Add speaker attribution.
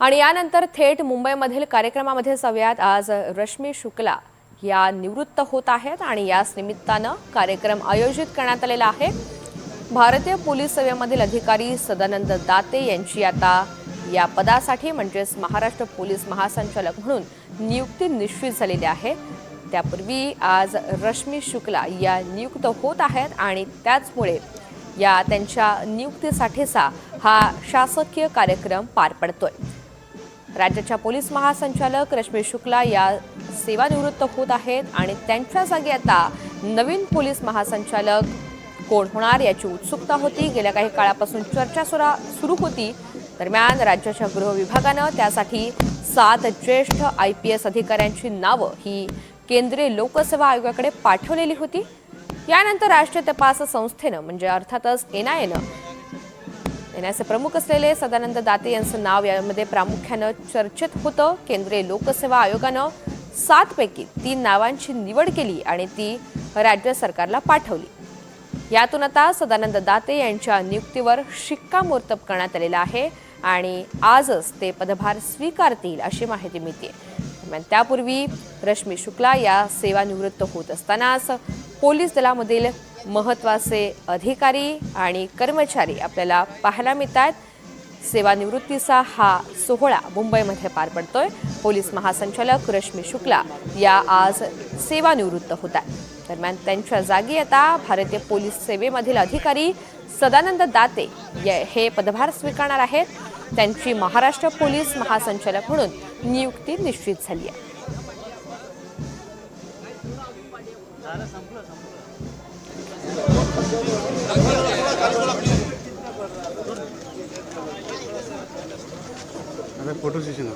Speaker 1: आणि यानंतर थेट मुंबईमधील कार्यक्रमामध्ये जाऊयात। आज रश्मी शुक्ला या निवृत्त होत आहेत आणि याच निमित्तानं कार्यक्रम आयोजित करण्यात आलेला आहे। भारतीय पोलीस सेवेमधील अधिकारी सदानंद दाते यांची आता या पदासाठी म्हणजेच महाराष्ट्र पोलीस महासंचालक म्हणून नियुक्ती निश्चित झालेली आहे। त्यापूर्वी आज रश्मी शुक्ला या नियुक्त होत आहेत आणि त्याचमुळे या त्यांच्या नियुक्तीसाठीचा हा शासकीय कार्यक्रम पार पडतोय। राज्याच्या पोलीस महासंचालक रश्मी शुक्ला या सेवानिवृत्त होत आहेत आणि त्यांच्या जागी आता नवीन पोलीस महासंचालक कोण होणार याची उत्सुकता होती। गेल्या काही काळापासून चर्चा सुरू होती। दरम्यान राज्याच्या गृह विभागानं त्यासाठी 7 ज्येष्ठ IPS अधिकाऱ्यांची नावं ही केंद्रीय लोकसेवा आयोगाकडे पाठवलेली होती। यानंतर राष्ट्रीय तपास संस्थेनं म्हणजे अर्थातच NIAचे प्रमुख असलेले सदानंद दाते यांचं नाव यामध्ये प्रामुख्यानं चर्चेत होतं। केंद्रीय लोकसेवा आयोगानं 7 पैकी 3 नावांची निवड केली आणि ती राज्य सरकारला पाठवली। यातून आता सदानंद दाते यांच्या नियुक्तीवर शिक्कामोर्तब करण्यात आलेला आहे आणि आजच ते पदभार स्वीकारतील अशी माहिती मिळते। त्यापूर्वी रश्मी शुक्ला या सेवानिवृत्त होत असतानाच पोलीस दलामधील महत्त्वाचे अधिकारी आणि कर्मचारी आपल्याला पाहायला मिळतात। सेवानिवृत्तीचा हा सोहळा मुंबईमध्ये पार पडतोय। पोलीस महासंचालक रश्मी शुक्ला या आज सेवानिवृत्त होतात। दरम्यान त्यांच्या जागी आता भारतीय पोलीस सेवेमधील अधिकारी सदानंद दाते हे पदभार स्वीकारणार आहेत। त्यांची महाराष्ट्र पोलीस महासंचालक म्हणून नियुक्ती निश्चित झाली आहे।
Speaker 2: Photo session